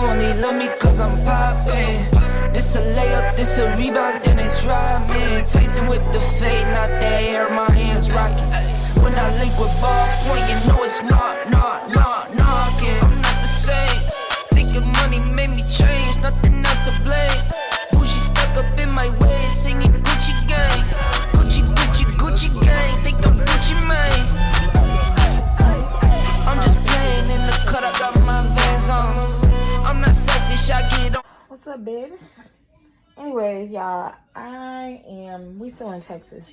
only love me cause I'm poppin'. This a layup, this a rebound, then it's robbing. Tasting with the fade, not the air, my hands rocking. When I link with ballpoint, you know it's knocking. I'm not the same. Thinking money made me change, nothing else to blame. Bougie stuck up in my way, singing Gucci gang. Gucci gang, think I'm Gucci Mane. I'm just playing in the cut, I got my Vans on. I'm not selfish, I get on. What's up, babes? Anyways, y'all, we still in Texas.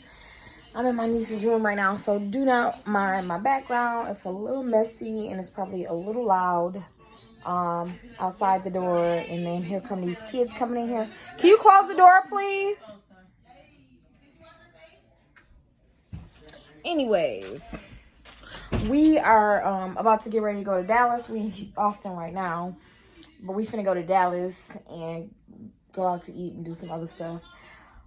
I'm in my niece's room right now, so do not mind my background. It's a little messy and it's probably a little loud outside the door. And then here come these kids coming in here. Can you close the door, please? Anyways, we are about to get ready to go to Dallas. We're in Austin right now, but we finna go to Dallas and go out to eat and do some other stuff.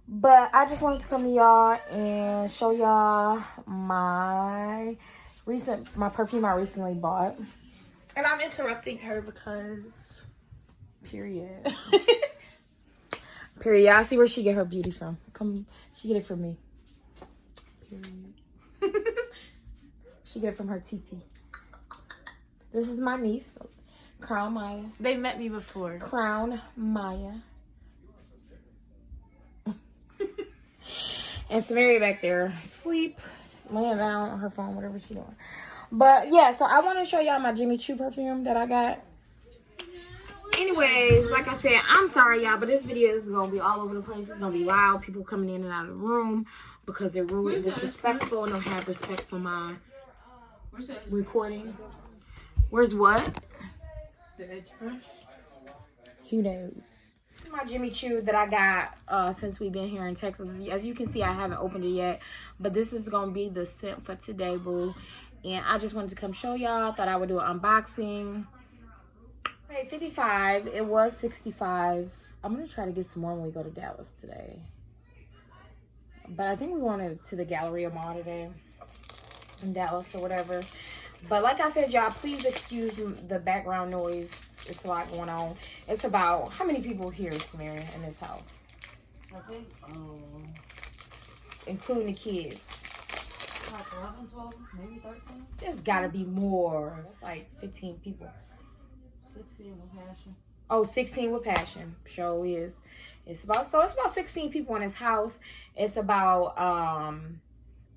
But I just wanted to come to y'all and show y'all my perfume I recently bought. And I'm interrupting her because... Period. Period. I see where she get her beauty from. She get it from me. Period. She get it from her TT. This is my niece, Crown Maya. They met me before. Crown Maya. And Samaria back there asleep, laying down on her phone, whatever she's doing. But yeah, so I want to show y'all my Jimmy Choo perfume that I got. Anyways, like I said, I'm sorry y'all, but this video is going to be all over the place. It's going to be loud, people coming in and out of the room because they're rude and disrespectful and don't have respect for my recording. Where's what? The edge brush. Who knows? My Jimmy Choo that I got since we've been here in Texas. As you can see, I haven't opened it yet, but this is gonna be the scent for today, boo. And I just wanted to come show y'all. Thought I would do an unboxing. Hey, 55. It was 65. I'm gonna try to get some more when we go to Dallas today. But I think we wanted to the Galleria Mall today in Dallas or whatever. But like I said, y'all, please excuse the background noise. It's a lot going on. It's about, how many people here, Samaria, in this house? I think, including the kids. like 11, 12, maybe 13. There's gotta be more. That's like 15 people. 16 with passion. Oh, 16 with passion. Sure is. It's about 16 people in this house. It's about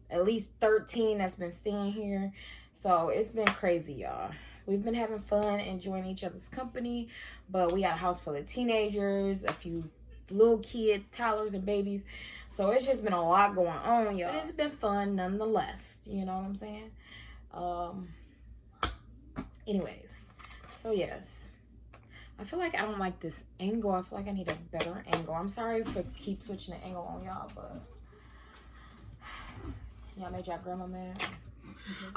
at least 13 that's been staying here. So it's been crazy, y'all. We've been having fun, enjoying each other's company, but we got a house full of teenagers, a few little kids, toddlers, and babies. So it's just been a lot going on, y'all. But it's been fun nonetheless. You know what I'm saying? Anyways, so yes. I feel like I don't like this angle. I feel like I need a better angle. I'm sorry for keep switching the angle on y'all, but y'all made y'all grandma mad.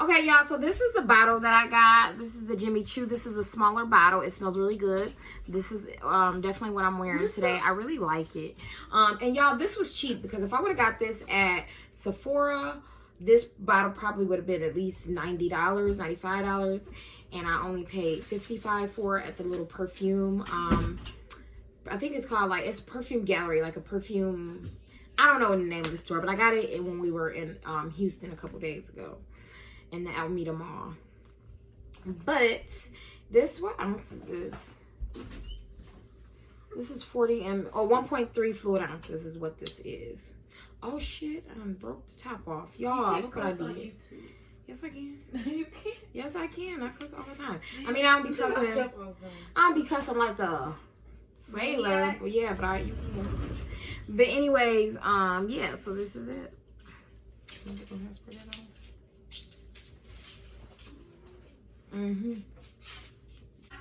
Okay, y'all, so this is the bottle that I got. This is the Jimmy Choo. This is a smaller bottle. It smells really good. This is definitely what I'm wearing today. I really like it. And y'all, this was cheap because if I would have got this at Sephora, this bottle probably would have been at least $90, $95. And I only paid $55 for it at the little perfume. I think it's called, like, it's Perfume Gallery, like a perfume. I don't know the name of the store, but I got it when we were in Houston a couple days ago. In the Alameda Mall. But this, what ounces is this? Is 40 ml or 1.3 fluid ounces is what this is. Oh shit, I broke the top off. Y'all, look what I did. Yes, I can. You can't. Yes, I can. I cuss all the time. I mean, I don't be cussing like a sailor, but yeah, but you can. But anyways, yeah, so this is it.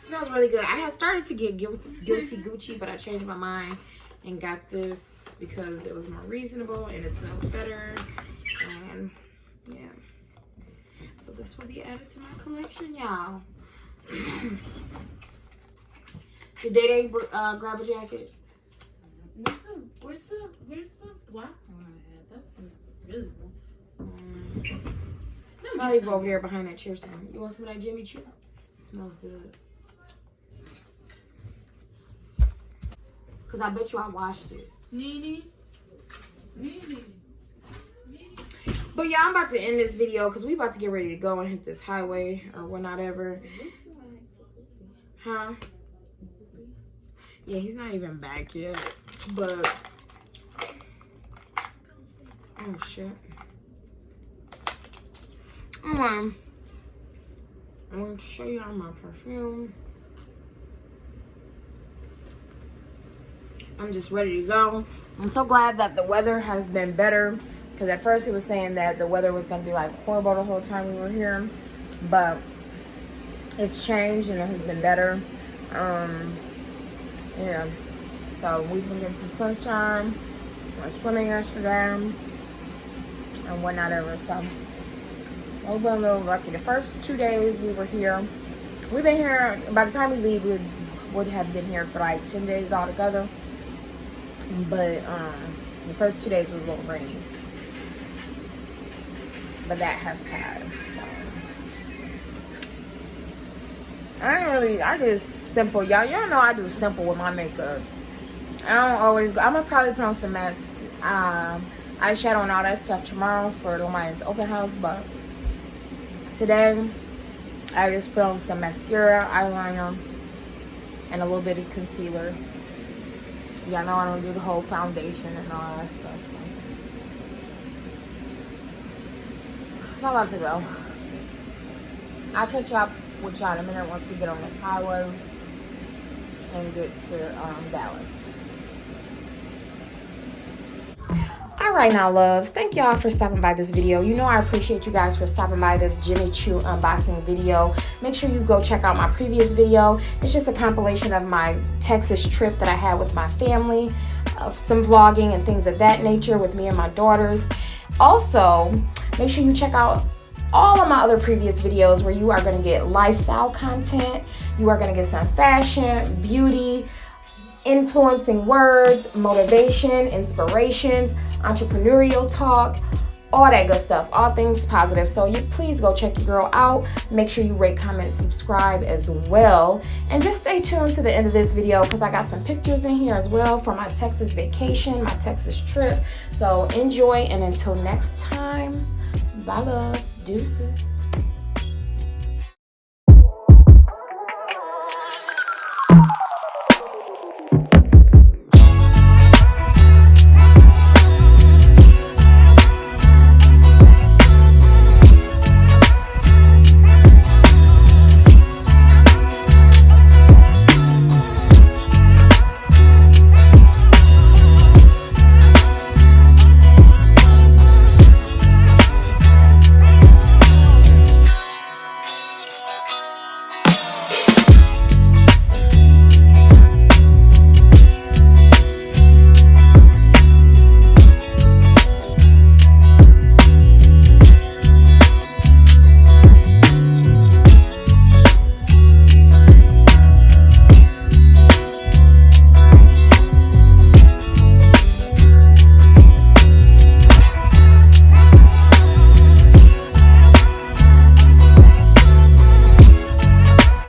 Smells really good. I had started to get guilty Gucci, but I changed my mind and got this because it was more reasonable and it smelled better. And yeah, so this will be added to my collection, y'all. Did Day grab a jacket? Where's the black one I had? That's really good. I'll leave it over there behind that chair stand. You want some of that Jimmy Choo? Smells good. Because I bet you I washed it. Nene. But yeah, I'm about to end this video because we about to get ready to go and hit this highway or whatever. Huh? Yeah, he's not even back yet. But oh shit. I'm going to show you all my perfume. I'm just ready to go. I'm so glad that the weather has been better. Because at first it was saying that the weather was going to be like horrible the whole time we were here. But it's changed and it has been better. Yeah. So we've been getting some sunshine. I went swimming yesterday. And whatnot ever. So we've been a little lucky. The first 2 days we were here. We've been here, by the time we leave, we would have been here for like 10 days altogether. But the first 2 days was a little rainy. But that has passed. So. I do simple. Y'all know I do simple with my makeup. I don't always go. I'm going to probably put on some masks. Eyeshadow and all that stuff tomorrow for Lomaya's open house. But today, I just put on some mascara, eyeliner, and a little bit of concealer. Y'all know I don't do the whole foundation and all that stuff. So. I'm about to go. I'll catch up with y'all in a minute once we get on this highway and get to Dallas. Alright now loves, thank y'all for stopping by this video. You know I appreciate you guys for stopping by this Jimmy Choo unboxing video. Make sure you go check out my previous video. It's just a compilation of my Texas trip that I had with my family, of some vlogging and things of that nature with me and my daughters. Also, make sure you check out all of my other previous videos where you are going to get lifestyle content. You are going to get some fashion, beauty, influencing words, motivation, inspirations, entrepreneurial talk, all that good stuff, all things positive. So you please go check your girl out. Make sure you rate, comment, subscribe as well. And just stay tuned to the end of this video because I got some pictures in here as well for my Texas vacation, my Texas trip. So enjoy, and until next time, bye loves, deuces.